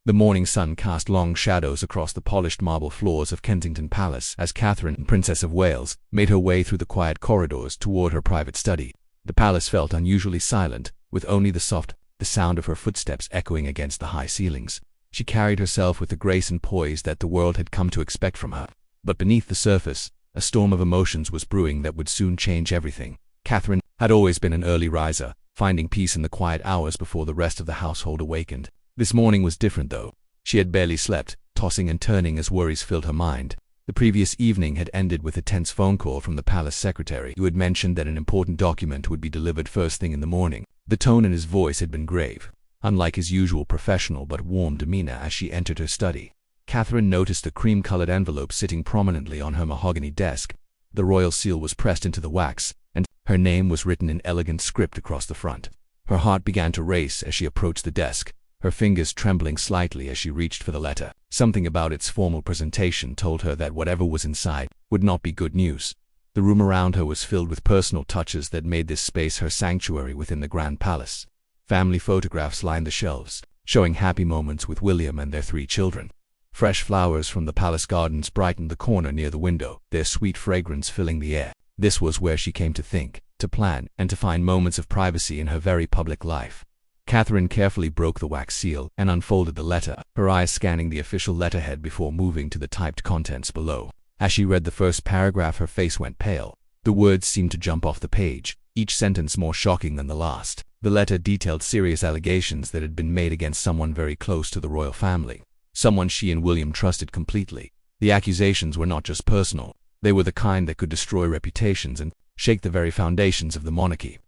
The morning sun cast long shadows across the polished marble floors of Kensington Palace as Catherine, Princess of Wales, made her way through the quiet corridors toward her private study. The palace felt unusually silent, with only the sound of her footsteps echoing against the high ceilings. She carried herself with the grace and poise that the world had come to expect from her. But beneath the surface, a storm of emotions was brewing that would soon change everything. Catherine had always been an early riser, finding peace in the quiet hours before the rest of the household awakened. This morning was different, though. She had barely slept, tossing and turning as worries filled her mind. The previous evening had ended with a tense phone call from the palace secretary, who had mentioned that an important document would be delivered first thing in the morning. The tone in his voice had been grave, unlike his usual professional but warm demeanor as she entered her study. Catherine noticed a cream-colored envelope sitting prominently on her mahogany desk. The royal seal was pressed into the wax, and her name was written in elegant script across the front. Her heart began to race as she approached the desk, her fingers trembling slightly as she reached for the letter. Something about its formal presentation told her that whatever was inside would not be good news. The room around her was filled with personal touches that made this space her sanctuary within the grand palace. Family photographs lined the shelves, showing happy moments with William and their 3 children. Fresh flowers from the palace gardens brightened the corner near the window, their sweet fragrance filling the air. This was where she came to think, to plan, and to find moments of privacy in her very public life. Catherine carefully broke the wax seal and unfolded the letter, her eyes scanning the official letterhead before moving to the typed contents below. As she read the first paragraph, her face went pale. The words seemed to jump off the page, each sentence more shocking than the last. The letter detailed serious allegations that had been made against someone very close to the royal family, someone she and William trusted completely. The accusations were not just personal, they were the kind that could destroy reputations and shake the very foundations of the monarchy.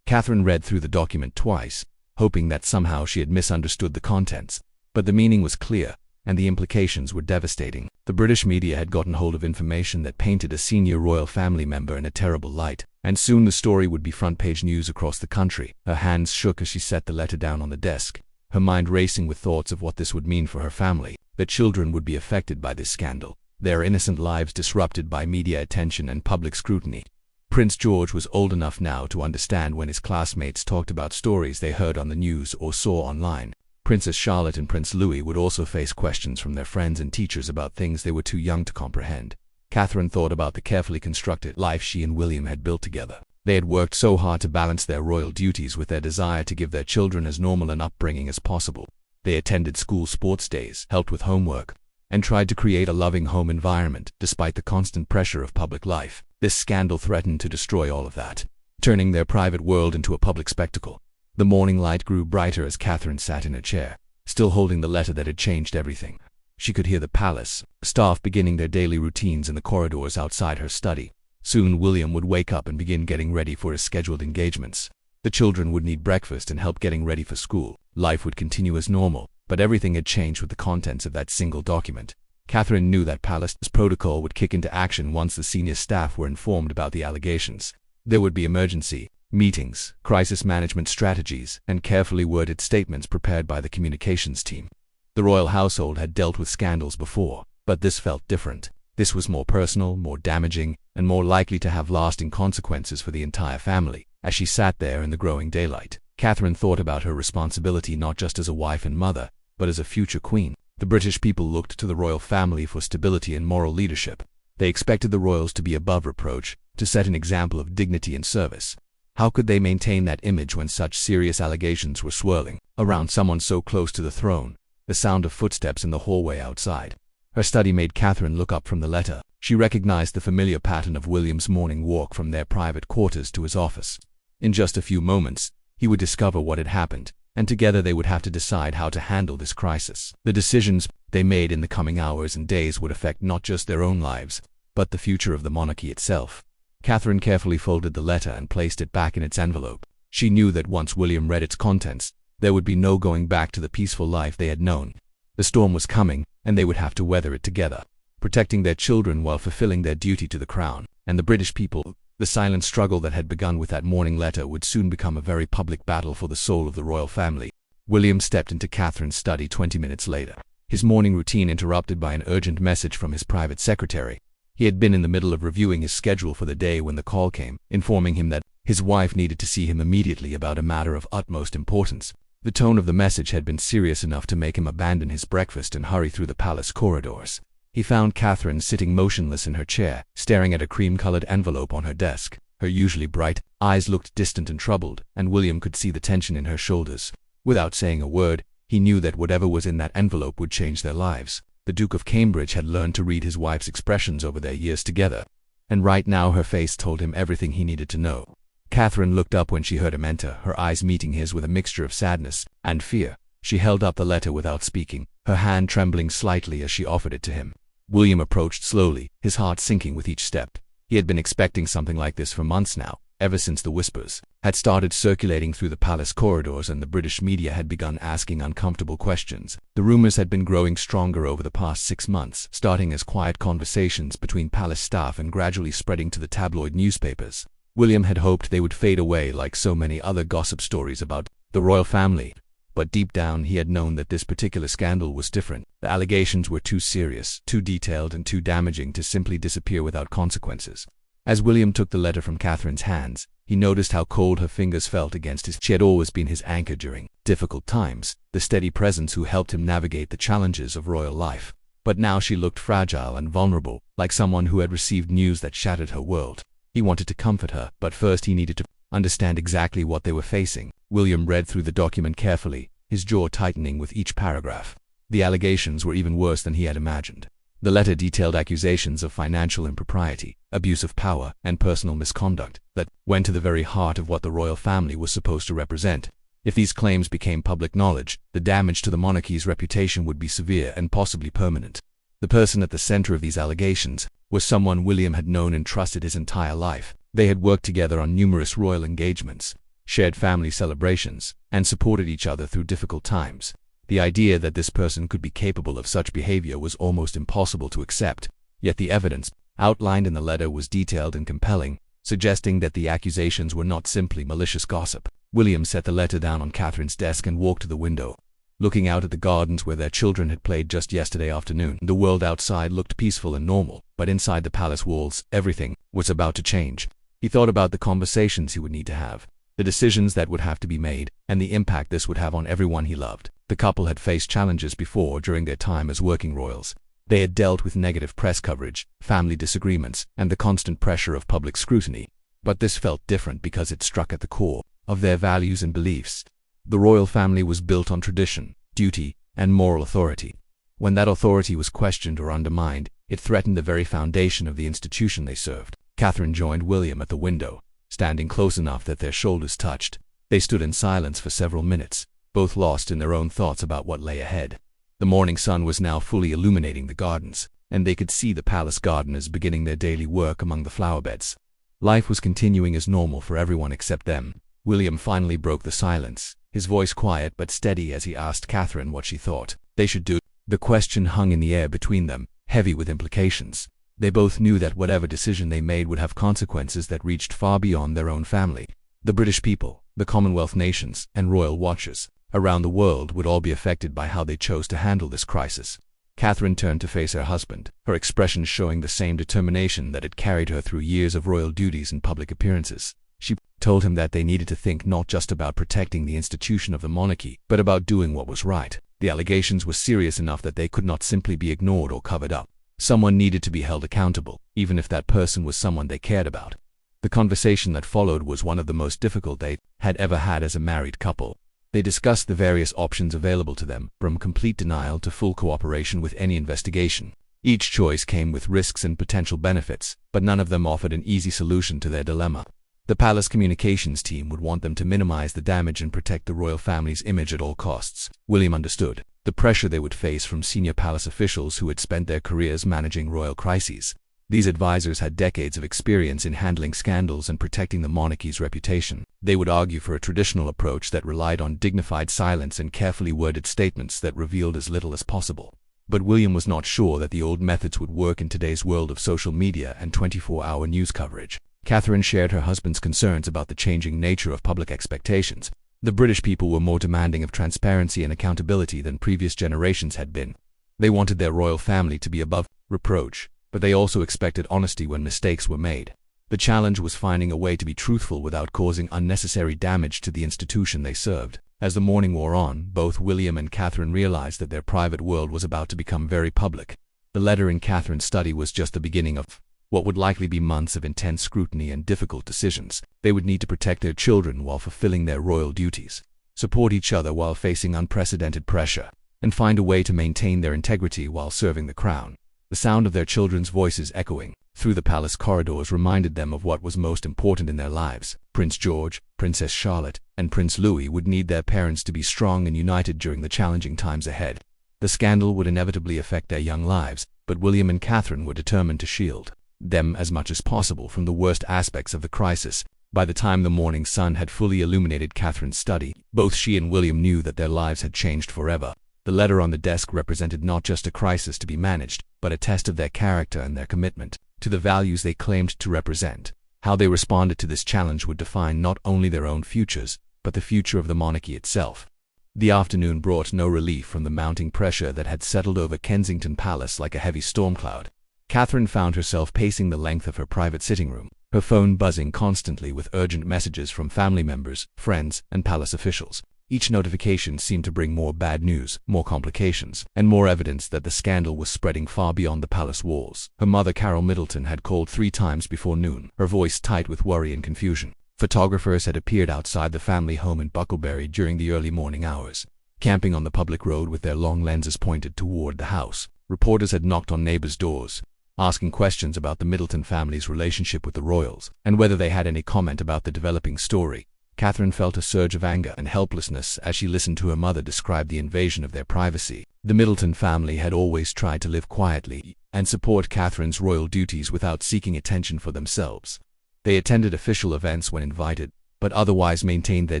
Catherine read through the document twice, hoping that somehow she had misunderstood the contents, but the meaning was clear, and the implications were devastating. The British media had gotten hold of information that painted a senior royal family member in a terrible light, and soon the story would be front-page news across the country. Her hands shook as she set the letter down on the desk, her mind racing with thoughts of what this would mean for her family. Their children would be affected by this scandal, their innocent lives disrupted by media attention and public scrutiny. Prince George was old enough now to understand when his classmates talked about stories they heard on the news or saw online. Princess Charlotte and Prince Louis would also face questions from their friends and teachers about things they were too young to comprehend. Catherine thought about the carefully constructed life she and William had built together. They had worked so hard to balance their royal duties with their desire to give their children as normal an upbringing as possible. They attended school sports days, helped with homework, and tried to create a loving home environment despite the constant pressure of public life. This scandal threatened to destroy all of that, turning their private world into a public spectacle. The morning light grew brighter as Catherine sat in her chair, still holding the letter that had changed everything. She could hear the palace staff beginning their daily routines in the corridors outside her study. Soon William would wake up and begin getting ready for his scheduled engagements. The children would need breakfast and help getting ready for school. Life would continue as normal, but everything had changed with the contents of that single document. Catherine knew that palace's protocol would kick into action once the senior staff were informed about the allegations. There would be emergency meetings, crisis management strategies, and carefully worded statements prepared by the communications team. The royal household had dealt with scandals before, but this felt different. This was more personal, more damaging, and more likely to have lasting consequences for the entire family. As she sat there in the growing daylight, Catherine thought about her responsibility not just as a wife and mother, but as a future queen. The British people looked to the royal family for stability and moral leadership. They expected the royals to be above reproach, to set an example of dignity and service. How could they maintain that image when such serious allegations were swirling around someone so close to the throne? The sound of footsteps in the hallway outside her study made Catherine look up from the letter. She recognized the familiar pattern of William's morning walk from their private quarters to his office. In just a few moments, he would discover what had happened, and together they would have to decide how to handle this crisis. The decisions they made in the coming hours and days would affect not just their own lives, but the future of the monarchy itself. Catherine carefully folded the letter and placed it back in its envelope. She knew that once William read its contents, there would be no going back to the peaceful life they had known. The storm was coming, and they would have to weather it together, protecting their children while fulfilling their duty to the crown and the British people. The silent struggle that had begun with that morning letter would soon become a very public battle for the soul of the royal family. William stepped into Catherine's study 20 minutes later, his morning routine interrupted by an urgent message from his private secretary. He had been in the middle of reviewing his schedule for the day when the call came, informing him that his wife needed to see him immediately about a matter of utmost importance. The tone of the message had been serious enough to make him abandon his breakfast and hurry through the palace corridors. He found Catherine sitting motionless in her chair, staring at a cream-colored envelope on her desk. Her usually bright eyes looked distant and troubled, and William could see the tension in her shoulders. Without saying a word, he knew that whatever was in that envelope would change their lives. The Duke of Cambridge had learned to read his wife's expressions over their years together, and right now her face told him everything he needed to know. Catherine looked up when she heard him enter, her eyes meeting his with a mixture of sadness and fear. She held up the letter without speaking, her hand trembling slightly as she offered it to him. William approached slowly, his heart sinking with each step. He had been expecting something like this for months now, ever since the whispers had started circulating through the palace corridors and the British media had begun asking uncomfortable questions. The rumors had been growing stronger over the past 6 months, starting as quiet conversations between palace staff and gradually spreading to the tabloid newspapers. William had hoped they would fade away like so many other gossip stories about the royal family. But deep down he had known that this particular scandal was different. The allegations were too serious, too detailed, and too damaging to simply disappear without consequences. As William took the letter from Catherine's hands, he noticed how cold her fingers felt against his. She had always been his anchor during difficult times, the steady presence who helped him navigate the challenges of royal life. But now she looked fragile and vulnerable, like someone who had received news that shattered her world. He wanted to comfort her, but first he needed to understand exactly what they were facing. William read through the document carefully, his jaw tightening with each paragraph. The allegations were even worse than he had imagined. The letter detailed accusations of financial impropriety, abuse of power, and personal misconduct that went to the very heart of what the royal family was supposed to represent. If these claims became public knowledge, the damage to the monarchy's reputation would be severe and possibly permanent. The person at the center of these allegations was someone William had known and trusted his entire life. They had worked together on numerous royal engagements, shared family celebrations, and supported each other through difficult times. The idea that this person could be capable of such behavior was almost impossible to accept, yet the evidence outlined in the letter was detailed and compelling, suggesting that the accusations were not simply malicious gossip. William set the letter down on Catherine's desk and walked to the window. Looking out at the gardens where their children had played just yesterday afternoon, the world outside looked peaceful and normal, but inside the palace walls, everything was about to change. He thought about the conversations he would need to have, the decisions that would have to be made, and the impact this would have on everyone he loved. The couple had faced challenges before during their time as working royals. They had dealt with negative press coverage, family disagreements, and the constant pressure of public scrutiny. But this felt different because it struck at the core of their values and beliefs. The royal family was built on tradition, duty, and moral authority. When that authority was questioned or undermined, it threatened the very foundation of the institution they served. Catherine joined William at the window, standing close enough that their shoulders touched. They stood in silence for several minutes, both lost in their own thoughts about what lay ahead. The morning sun was now fully illuminating the gardens, and they could see the palace gardeners beginning their daily work among the flower beds. Life was continuing as normal for everyone except them. William finally broke the silence, his voice quiet but steady as he asked Catherine what she thought they should do. The question hung in the air between them, heavy with implications. They both knew that whatever decision they made would have consequences that reached far beyond their own family. The British people, the Commonwealth nations, and royal watchers around the world would all be affected by how they chose to handle this crisis. Catherine turned to face her husband, her expression showing the same determination that had carried her through years of royal duties and public appearances. She told him that they needed to think not just about protecting the institution of the monarchy, but about doing what was right. The allegations were serious enough that they could not simply be ignored or covered up. Someone needed to be held accountable, even if that person was someone they cared about. The conversation that followed was one of the most difficult they had ever had as a married couple. They discussed the various options available to them, from complete denial to full cooperation with any investigation. Each choice came with risks and potential benefits, but none of them offered an easy solution to their dilemma. The palace communications team would want them to minimize the damage and protect the royal family's image at all costs. William understood the pressure they would face from senior palace officials who had spent their careers managing royal crises. These advisors had decades of experience in handling scandals and protecting the monarchy's reputation. They would argue for a traditional approach that relied on dignified silence and carefully worded statements that revealed as little as possible. But William was not sure that the old methods would work in today's world of social media and 24-hour news coverage. Catherine shared her husband's concerns about the changing nature of public expectations. The British people were more demanding of transparency and accountability than previous generations had been. They wanted their royal family to be above reproach, but they also expected honesty when mistakes were made. The challenge was finding a way to be truthful without causing unnecessary damage to the institution they served. As the morning wore on, both William and Catherine realized that their private world was about to become very public. The letter in Catherine's study was just the beginning of what would likely be months of intense scrutiny and difficult decisions. They would need to protect their children while fulfilling their royal duties, support each other while facing unprecedented pressure, and find a way to maintain their integrity while serving the crown. The sound of their children's voices echoing through the palace corridors reminded them of what was most important in their lives. Prince George, Princess Charlotte, and Prince Louis would need their parents to be strong and united during the challenging times ahead. The scandal would inevitably affect their young lives, but William and Catherine were determined to shield them as much as possible from the worst aspects of the crisis. By the time the morning sun had fully illuminated Catherine's study, both she and William knew that their lives had changed forever. The letter on the desk represented not just a crisis to be managed, but a test of their character and their commitment to the values they claimed to represent. How they responded to this challenge would define not only their own futures, but the future of the monarchy itself. The afternoon brought no relief from the mounting pressure that had settled over Kensington Palace like a heavy storm cloud. Catherine found herself pacing the length of her private sitting room, her phone buzzing constantly with urgent messages from family members, friends, and palace officials. Each notification seemed to bring more bad news, more complications, and more evidence that the scandal was spreading far beyond the palace walls. Her mother, Carol Middleton, had called 3 times before noon, her voice tight with worry and confusion. Photographers had appeared outside the family home in Bucklebury during the early morning hours, camping on the public road with their long lenses pointed toward the house. Reporters had knocked on neighbors' doors, asking questions about the Middleton family's relationship with the royals, and whether they had any comment about the developing story. Catherine felt a surge of anger and helplessness as she listened to her mother describe the invasion of their privacy. The Middleton family had always tried to live quietly and support Catherine's royal duties without seeking attention for themselves. They attended official events when invited, but otherwise maintained their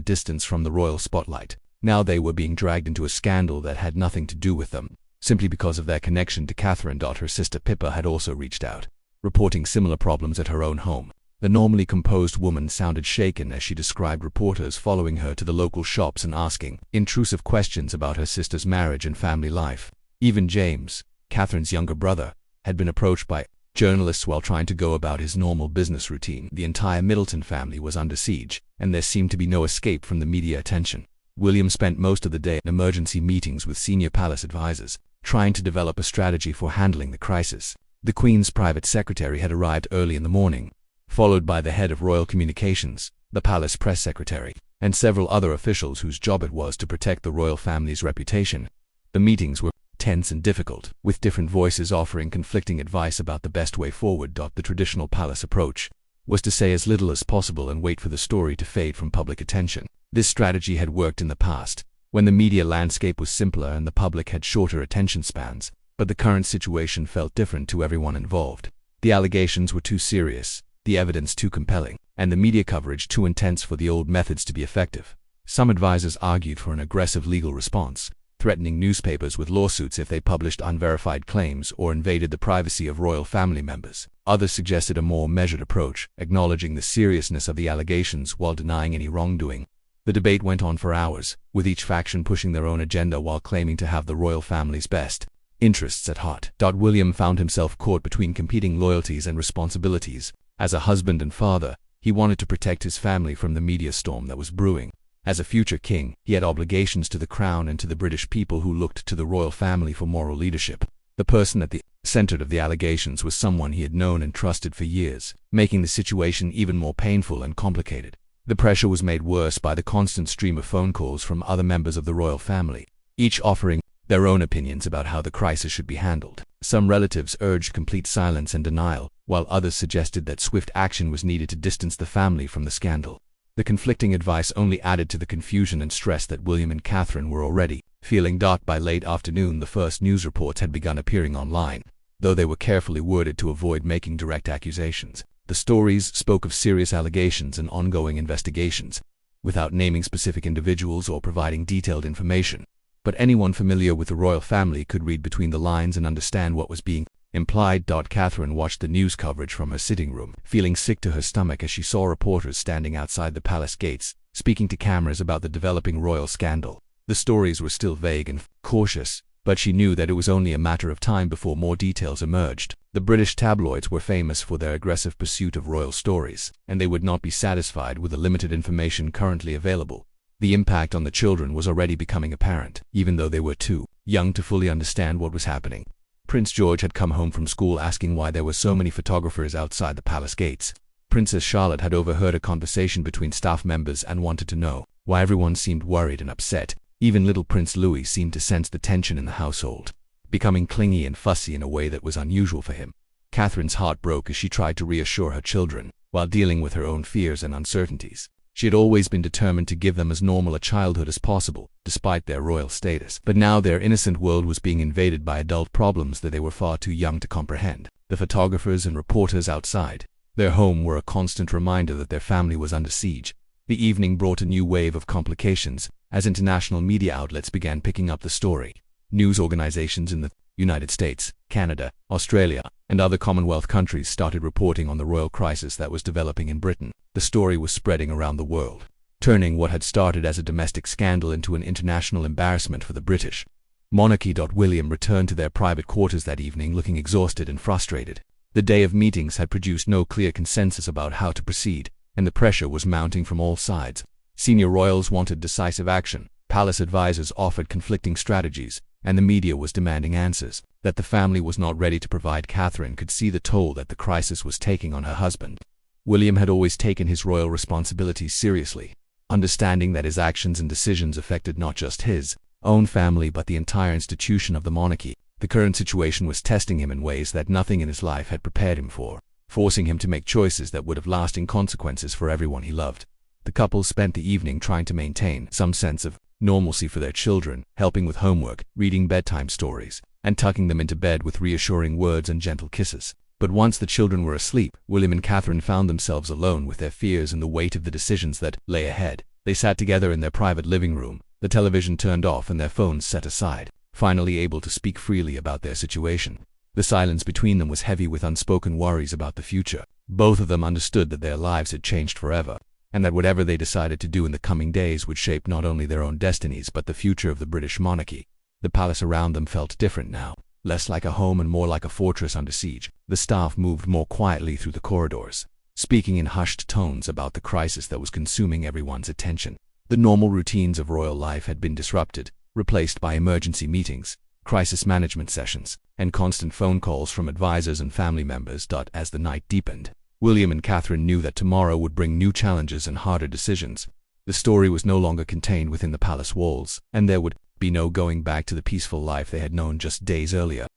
distance from the royal spotlight. Now they were being dragged into a scandal that had nothing to do with them, simply because of their connection to Catherine. Her sister Pippa had also reached out, reporting similar problems at her own home. The normally composed woman sounded shaken as she described reporters following her to the local shops and asking intrusive questions about her sister's marriage and family life. Even James, Catherine's younger brother, had been approached by journalists while trying to go about his normal business routine. The entire Middleton family was under siege, and there seemed to be no escape from the media attention. William spent most of the day in emergency meetings with senior palace advisors, trying to develop a strategy for handling the crisis. The Queen's private secretary had arrived early in the morning, followed by the head of royal communications, the palace press secretary, and several other officials whose job it was to protect the royal family's reputation. The meetings were tense and difficult, with different voices offering conflicting advice about the best way forward. The traditional palace approach was to say as little as possible and wait for the story to fade from public attention. This strategy had worked in the past, when the media landscape was simpler and the public had shorter attention spans, but the current situation felt different to everyone involved. The allegations were too serious, the evidence too compelling, and the media coverage too intense for the old methods to be effective. Some advisors argued for an aggressive legal response, threatening newspapers with lawsuits if they published unverified claims or invaded the privacy of royal family members. Others suggested a more measured approach, acknowledging the seriousness of the allegations while denying any wrongdoing. The debate went on for hours, with each faction pushing their own agenda while claiming to have the royal family's best interests at heart. William found himself caught between competing loyalties and responsibilities. As a husband and father, he wanted to protect his family from the media storm that was brewing. As a future king, he had obligations to the crown and to the British people who looked to the royal family for moral leadership. The person at the center of the allegations was someone he had known and trusted for years, making the situation even more painful and complicated. The pressure was made worse by the constant stream of phone calls from other members of the royal family, each offering their own opinions about how the crisis should be handled. Some relatives urged complete silence and denial, while others suggested that swift action was needed to distance the family from the scandal. The conflicting advice only added to the confusion and stress that William and Catherine were already feeling. By late afternoon, the first news reports had begun appearing online, though they were carefully worded to avoid making direct accusations. The stories spoke of serious allegations and ongoing investigations, without naming specific individuals or providing detailed information. But anyone familiar with the royal family could read between the lines and understand what was being implied. Catherine watched the news coverage from her sitting room, feeling sick to her stomach as she saw reporters standing outside the palace gates, speaking to cameras about the developing royal scandal. The stories were still vague and cautious, but she knew that it was only a matter of time before more details emerged. The British tabloids were famous for their aggressive pursuit of royal stories, and they would not be satisfied with the limited information currently available. The impact on the children was already becoming apparent, even though they were too young to fully understand what was happening. Prince George had come home from school asking why there were so many photographers outside the palace gates. Princess Charlotte had overheard a conversation between staff members and wanted to know why everyone seemed worried and upset. Even little Prince Louis seemed to sense the tension in the household, becoming clingy and fussy in a way that was unusual for him. Catherine's heart broke as she tried to reassure her children, while dealing with her own fears and uncertainties. She had always been determined to give them as normal a childhood as possible, despite their royal status. But now their innocent world was being invaded by adult problems that they were far too young to comprehend. The photographers and reporters outside their home were a constant reminder that their family was under siege. The evening brought a new wave of complications as international media outlets began picking up the story. News organizations in the United States, Canada, Australia, and other Commonwealth countries started reporting on the royal crisis that was developing in Britain. The story was spreading around the world, turning what had started as a domestic scandal into an international embarrassment for the British monarchy. William returned to their private quarters that evening looking exhausted and frustrated. The day of meetings had produced no clear consensus about how to proceed, and the pressure was mounting from all sides. Senior royals wanted decisive action, palace advisors offered conflicting strategies, and the media was demanding answers. That the family was not ready to provide. Catherine could see the toll that the crisis was taking on her husband. William had always taken his royal responsibilities seriously, understanding that his actions and decisions affected not just his own family but the entire institution of the monarchy. The current situation was testing him in ways that nothing in his life had prepared him for, forcing him to make choices that would have lasting consequences for everyone he loved. The couple spent the evening trying to maintain some sense of normalcy for their children, helping with homework, reading bedtime stories, and tucking them into bed with reassuring words and gentle kisses. But once the children were asleep, William and Catherine found themselves alone with their fears and the weight of the decisions that lay ahead. They sat together in their private living room, the television turned off and their phones set aside, finally able to speak freely about their situation. The silence between them was heavy with unspoken worries about the future. Both of them understood that their lives had changed forever, and that whatever they decided to do in the coming days would shape not only their own destinies but the future of the British monarchy. The palace around them felt different now, less like a home and more like a fortress under siege. The staff moved more quietly through the corridors, speaking in hushed tones about the crisis that was consuming everyone's attention. The normal routines of royal life had been disrupted, replaced by emergency meetings, crisis management sessions, and constant phone calls from advisors and family members. As the night deepened, William and Catherine knew that tomorrow would bring new challenges and harder decisions. The story was no longer contained within the palace walls, and there would be no going back to the peaceful life they had known just days earlier.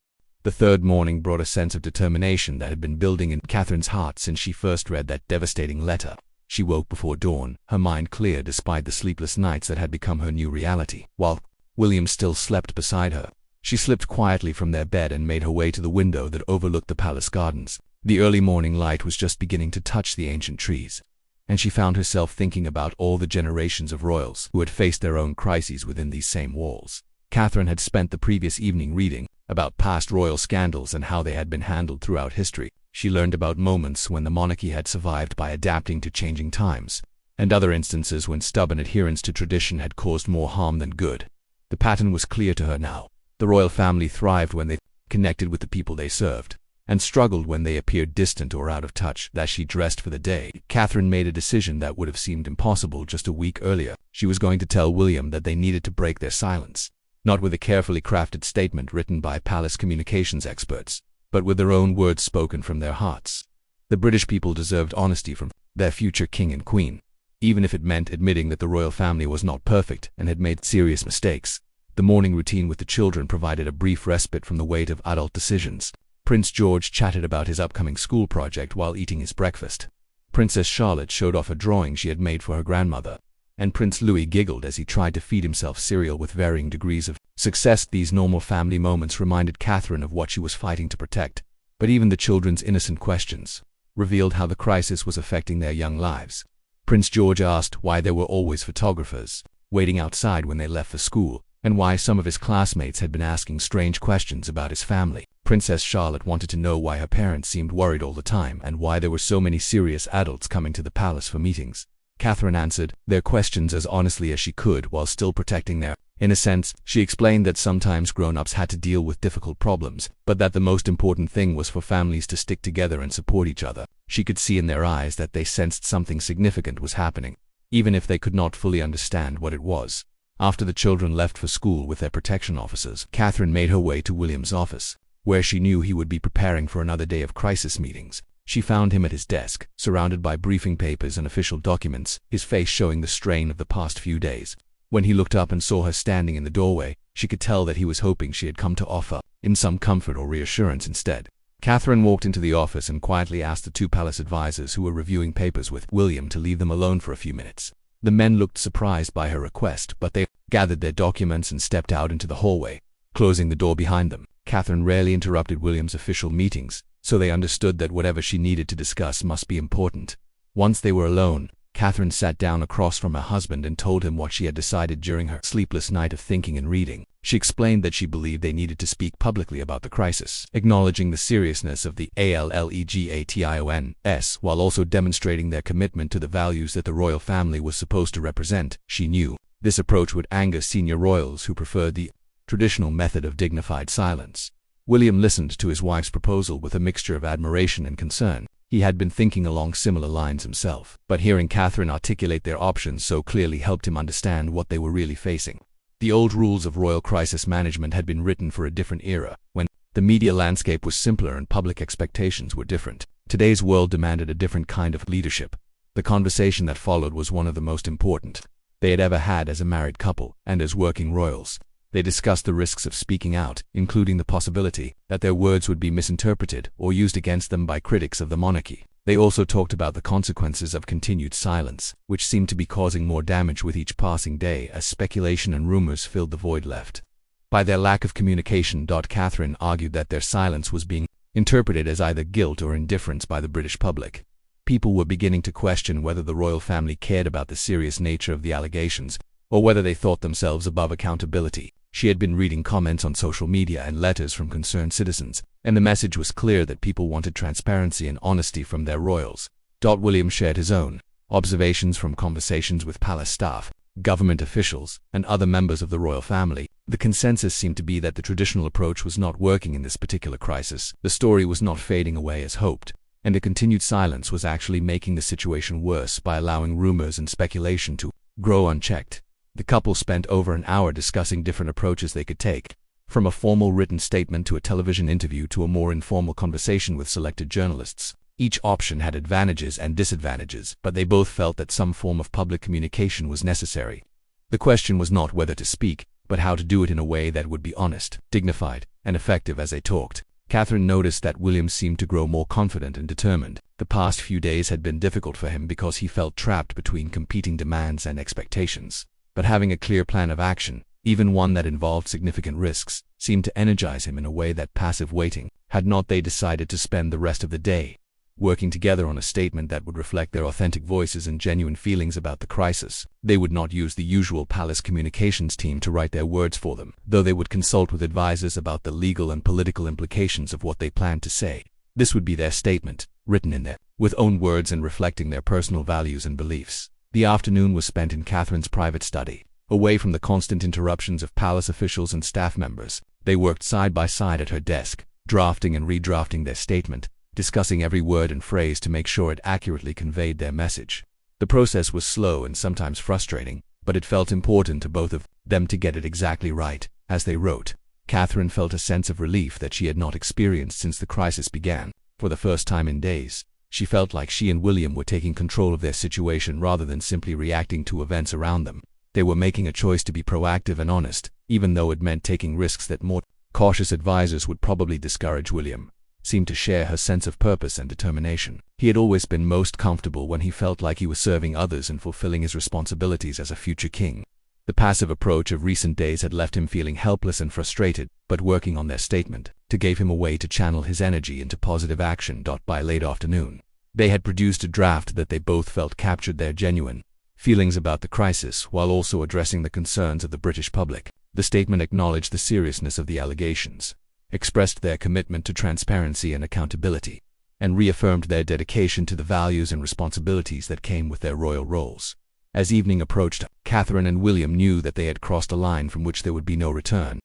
The third morning brought a sense of determination that had been building in Catherine's heart since she first read that devastating letter. She woke before dawn, her mind clear despite the sleepless nights that had become her new reality. While William still slept beside her, she slipped quietly from their bed and made her way to the window that overlooked the palace gardens. The early morning light was just beginning to touch the ancient trees, and she found herself thinking about all the generations of royals who had faced their own crises within these same walls. Catherine had spent the previous evening reading about past royal scandals and how they had been handled throughout history. She learned about moments when the monarchy had survived by adapting to changing times, and other instances when stubborn adherence to tradition had caused more harm than good. The pattern was clear to her now. The royal family thrived when they connected with the people they served, and struggled when they appeared distant or out of touch. As she dressed for the day, Catherine made a decision that would have seemed impossible just a week earlier. She was going to tell William that they needed to break their silence, not with a carefully crafted statement written by palace communications experts, but with their own words spoken from their hearts. The British people deserved honesty from their future king and queen, even if it meant admitting that the royal family was not perfect and had made serious mistakes. The morning routine with the children provided a brief respite from the weight of adult decisions. Prince George chatted about his upcoming school project while eating his breakfast. Princess Charlotte showed off a drawing she had made for her grandmother, and Prince Louis giggled as he tried to feed himself cereal with varying degrees of success. These normal family moments reminded Catherine of what she was fighting to protect, but even the children's innocent questions revealed how the crisis was affecting their young lives. Prince George asked why there were always photographers waiting outside when they left for school, and why some of his classmates had been asking strange questions about his family. Princess Charlotte wanted to know why her parents seemed worried all the time and why there were so many serious adults coming to the palace for meetings. Catherine answered their questions as honestly as she could while still protecting their innocence. She explained that sometimes grown-ups had to deal with difficult problems, but that the most important thing was for families to stick together and support each other. She could see in their eyes that they sensed something significant was happening. even if they could not fully understand what it was. After the children left for school with their protection officers, Catherine made her way to William's office, where she knew he would be preparing for another day of crisis meetings. She found him at his desk, surrounded by briefing papers and official documents, his face showing the strain of the past few days. When he looked up and saw her standing in the doorway, she could tell that he was hoping she had come to offer him some comfort or reassurance instead. Catherine walked into the office and quietly asked the two palace advisors who were reviewing papers with William to leave them alone for a few minutes. The men looked surprised by her request, but they gathered their documents and stepped out into the hallway, closing the door behind them. Catherine rarely interrupted William's official meetings, so they understood that whatever she needed to discuss must be important. Once they were alone, Catherine sat down across from her husband and told him what she had decided during her sleepless night of thinking and reading. She explained that she believed they needed to speak publicly about the crisis, acknowledging the seriousness of the allegations, while also demonstrating their commitment to the values that the royal family was supposed to represent. She knew this approach would anger senior royals who preferred the traditional method of dignified silence. William listened to his wife's proposal with a mixture of admiration and concern. He had been thinking along similar lines himself, but hearing Catherine articulate their options so clearly helped him understand what they were really facing. The old rules of royal crisis management had been written for a different era, when the media landscape was simpler and public expectations were different. Today's world demanded a different kind of leadership. The conversation that followed was one of the most important they had ever had as a married couple and as working royals. They discussed the risks of speaking out, including the possibility that their words would be misinterpreted or used against them by critics of the monarchy. They also talked about the consequences of continued silence, which seemed to be causing more damage with each passing day as speculation and rumors filled the void left by their lack of communication. Catherine argued that their silence was being interpreted as either guilt or indifference by the British public. People were beginning to question whether the royal family cared about the serious nature of the allegations, or whether they thought themselves above accountability. She had been reading comments on social media and letters from concerned citizens, and the message was clear that people wanted transparency and honesty from their royals. William shared his own observations from conversations with palace staff, government officials, and other members of the royal family. The consensus seemed to be that the traditional approach was not working in this particular crisis. The story was not fading away as hoped, and the continued silence was actually making the situation worse by allowing rumors and speculation to grow unchecked. The couple spent over an hour discussing different approaches they could take, from a formal written statement to a television interview to a more informal conversation with selected journalists. Each option had advantages and disadvantages, but they both felt that some form of public communication was necessary. The question was not whether to speak, but how to do it in a way that would be honest, dignified, and effective. As they talked, Catherine noticed that William seemed to grow more confident and determined. The past few days had been difficult for him because he felt trapped between competing demands and expectations. But having a clear plan of action, even one that involved significant risks, seemed to energize him in a way that passive waiting had not. They decided to spend the rest of the day working together on a statement that would reflect their authentic voices and genuine feelings about the crisis. They would not use the usual palace communications team to write their words for them, though they would consult with advisors about the legal and political implications of what they planned to say. This would be their statement, written in their own words and reflecting their personal values and beliefs. The afternoon was spent in Catherine's private study, away from the constant interruptions of palace officials and staff members. They worked side by side at her desk, drafting and redrafting their statement, discussing every word and phrase to make sure it accurately conveyed their message. The process was slow and sometimes frustrating, but it felt important to both of them to get it exactly right. As they wrote, Catherine felt a sense of relief that she had not experienced since the crisis began. For the first time in days, she felt like she and William were taking control of their situation rather than simply reacting to events around them. They were making a choice to be proactive and honest, even though it meant taking risks that more cautious advisors would probably discourage. William seemed to share her sense of purpose and determination. He had always been most comfortable when he felt like he was serving others and fulfilling his responsibilities as a future king. The passive approach of recent days had left him feeling helpless and frustrated, but working on their statement gave him a way to channel his energy into positive action. By late afternoon, they had produced a draft that they both felt captured their genuine feelings about the crisis while also addressing the concerns of the British public. The statement acknowledged the seriousness of the allegations, expressed their commitment to transparency and accountability, and reaffirmed their dedication to the values and responsibilities that came with their royal roles. As evening approached, Catherine and William knew that they had crossed a line from which there would be no return.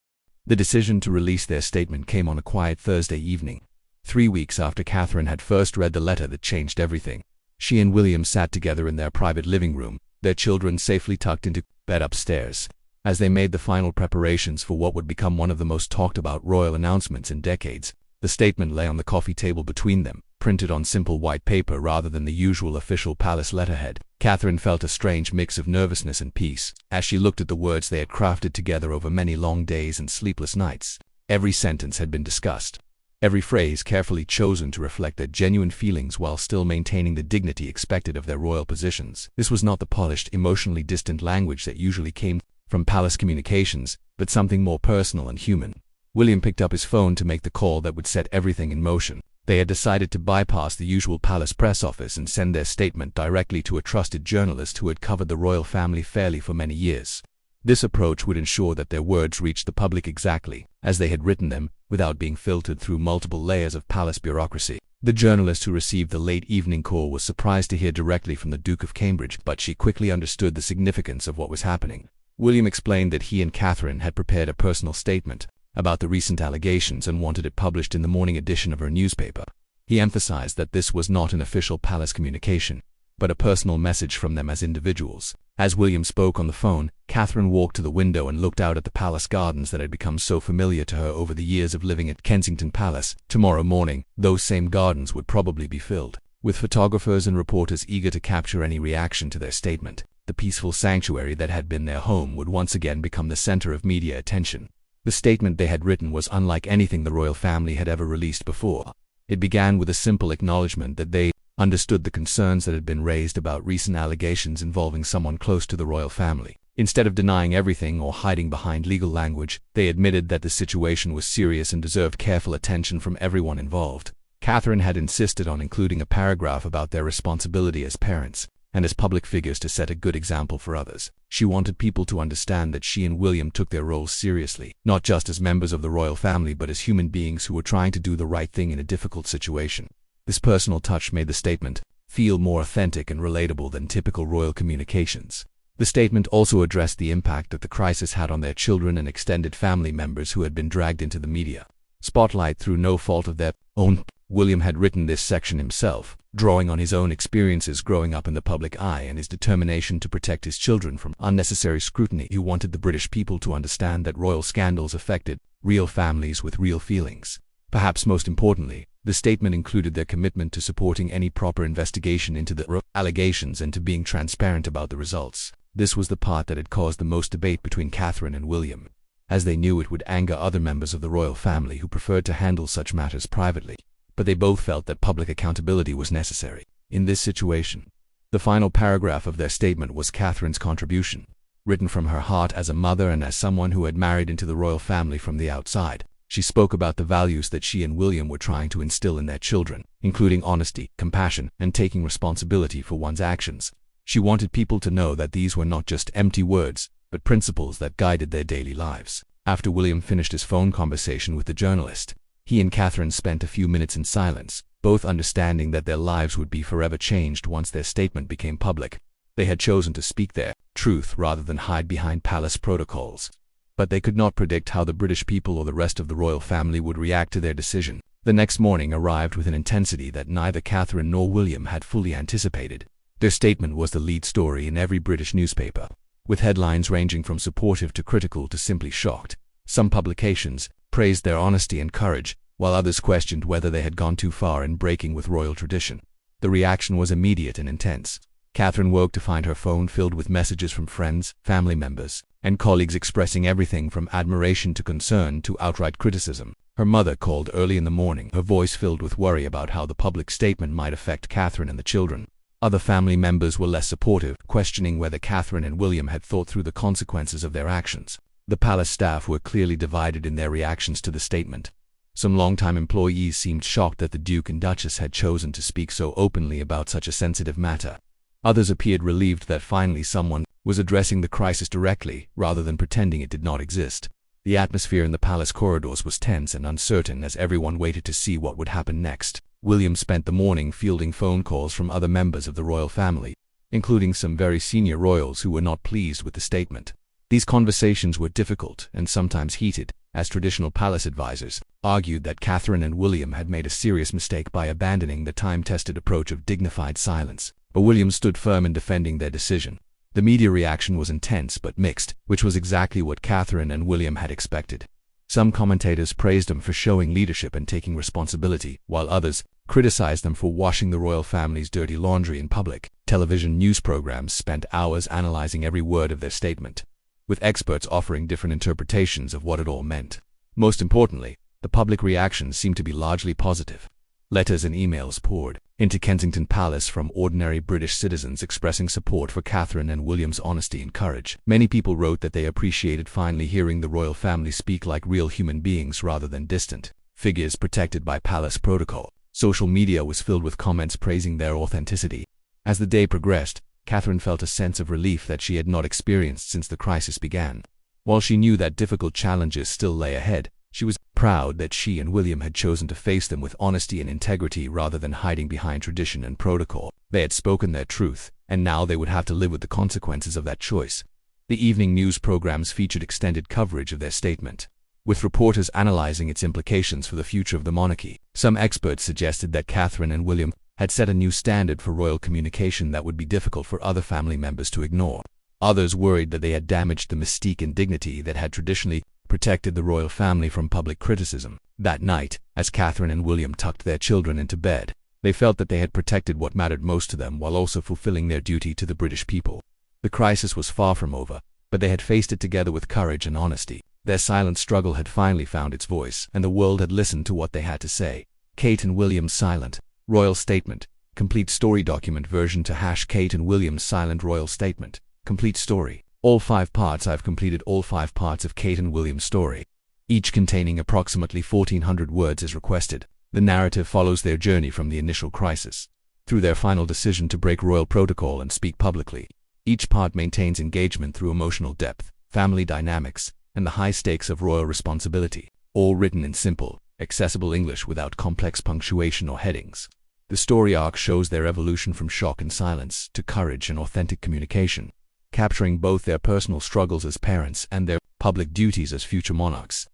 The decision to release their statement came on a quiet Thursday evening, 3 weeks after Catherine had first read the letter that changed everything. She and William sat together in their private living room, their children safely tucked into bed upstairs. As they made the final preparations for what would become one of the most talked about royal announcements in decades, the statement lay on the coffee table between them, printed on simple white paper rather than the usual official palace letterhead. Catherine felt a strange mix of nervousness and peace as she looked at the words they had crafted together over many long days and sleepless nights. Every sentence had been discussed, every phrase carefully chosen to reflect their genuine feelings while still maintaining the dignity expected of their royal positions. This was not the polished, emotionally distant language that usually came from palace communications, but something more personal and human. William picked up his phone to make the call that would set everything in motion. They had decided to bypass the usual palace press office and send their statement directly to a trusted journalist who had covered the royal family fairly for many years. This approach would ensure that their words reached the public exactly as they had written them, without being filtered through multiple layers of palace bureaucracy. The journalist who received the late evening call was surprised to hear directly from the Duke of Cambridge, but she quickly understood the significance of what was happening. William explained that he and Catherine had prepared a personal statement about the recent allegations and wanted it published in the morning edition of her newspaper. He emphasized that this was not an official palace communication, but a personal message from them as individuals. As William spoke on the phone, Catherine walked to the window and looked out at the palace gardens that had become so familiar to her over the years of living at Kensington Palace. Tomorrow morning, those same gardens would probably be filled with photographers and reporters eager to capture any reaction to their statement. The peaceful sanctuary that had been their home would once again become the center of media attention. The statement they had written was unlike anything the royal family had ever released before. It began with a simple acknowledgement that they understood the concerns that had been raised about recent allegations involving someone close to the royal family. Instead of denying everything or hiding behind legal language, they admitted that the situation was serious and deserved careful attention from everyone involved. Catherine had insisted on including a paragraph about their responsibility as parents and as public figures to set a good example for others. She wanted people to understand that she and William took their roles seriously, not just as members of the royal family but as human beings who were trying to do the right thing in a difficult situation. This personal touch made the statement feel more authentic and relatable than typical royal communications. The statement also addressed the impact that the crisis had on their children and extended family members who had been dragged into the media spotlight through no fault of their own. William had written this section himself, drawing on his own experiences growing up in the public eye and his determination to protect his children from unnecessary scrutiny. He wanted the British people to understand that royal scandals affected real families with real feelings. Perhaps most importantly, the statement included their commitment to supporting any proper investigation into the allegations and to being transparent about the results. This was the part that had caused the most debate between Catherine and William, as they knew it would anger other members of the royal family who preferred to handle such matters privately. But they both felt that public accountability was necessary in this situation. The final paragraph of their statement was Catherine's contribution, written from her heart as a mother and as someone who had married into the royal family from the outside. She spoke about the values that she and William were trying to instill in their children, including honesty, compassion, and taking responsibility for one's actions. She wanted people to know that these were not just empty words, but principles that guided their daily lives. After William finished his phone conversation with the journalist, he and Catherine spent a few minutes in silence, both understanding that their lives would be forever changed once their statement became public. They had chosen to speak their truth rather than hide behind palace protocols. But they could not predict how the British people or the rest of the royal family would react to their decision. The next morning arrived with an intensity that neither Catherine nor William had fully anticipated. Their statement was the lead story in every British newspaper, with headlines ranging from supportive to critical to simply shocked. Some publications praised their honesty and courage, while others questioned whether they had gone too far in breaking with royal tradition. The reaction was immediate and intense. Catherine woke to find her phone filled with messages from friends, family members, and colleagues expressing everything from admiration to concern to outright criticism. Her mother called early in the morning, her voice filled with worry about how the public statement might affect Catherine and the children. Other family members were less supportive, questioning whether Catherine and William had thought through the consequences of their actions. The palace staff were clearly divided in their reactions to the statement. Some longtime employees seemed shocked that the Duke and Duchess had chosen to speak so openly about such a sensitive matter. Others appeared relieved that finally someone was addressing the crisis directly, rather than pretending it did not exist. The atmosphere in the palace corridors was tense and uncertain as everyone waited to see what would happen next. William spent the morning fielding phone calls from other members of the royal family, including some very senior royals who were not pleased with the statement. These conversations were difficult and sometimes heated, as traditional palace advisors argued that Catherine and William had made a serious mistake by abandoning the time-tested approach of dignified silence. But William stood firm in defending their decision. The media reaction was intense but mixed, which was exactly what Catherine and William had expected. Some commentators praised them for showing leadership and taking responsibility, while others criticized them for washing the royal family's dirty laundry in public. Television news programs spent hours analyzing every word of their statement, with experts offering different interpretations of what it all meant. Most importantly, the public reaction seemed to be largely positive. Letters and emails poured into Kensington Palace from ordinary British citizens expressing support for Catherine and William's honesty and courage. Many people wrote that they appreciated finally hearing the royal family speak like real human beings rather than distant figures protected by palace protocol. Social media was filled with comments praising their authenticity. As the day progressed, Catherine felt a sense of relief that she had not experienced since the crisis began. While she knew that difficult challenges still lay ahead, she was proud that she and William had chosen to face them with honesty and integrity rather than hiding behind tradition and protocol. They had spoken their truth, and now they would have to live with the consequences of that choice. The evening news programs featured extended coverage of their statement, with reporters analyzing its implications for the future of the monarchy. Some experts suggested that Catherine and William had set a new standard for royal communication that would be difficult for other family members to ignore. Others worried that they had damaged the mystique and dignity that had traditionally protected the royal family from public criticism. That night, as Catherine and William tucked their children into bed, they felt that they had protected what mattered most to them while also fulfilling their duty to the British people. The crisis was far from over, but they had faced it together with courage and honesty. Their silent struggle had finally found its voice, and the world had listened to what they had to say. Kate and William's silent royal statement. Complete story document version to #Kate and William's silent royal statement. Complete story. All 5 parts. I've completed all 5 parts of Kate and William's story, each containing approximately 1,400 words as requested. The narrative follows their journey from the initial crisis through their final decision to break royal protocol and speak publicly. Each part maintains engagement through emotional depth, family dynamics, and the high stakes of royal responsibility, all written in simple, accessible English without complex punctuation or headings. The story arc shows their evolution from shock and silence to courage and authentic communication, capturing both their personal struggles as parents and their public duties as future monarchs.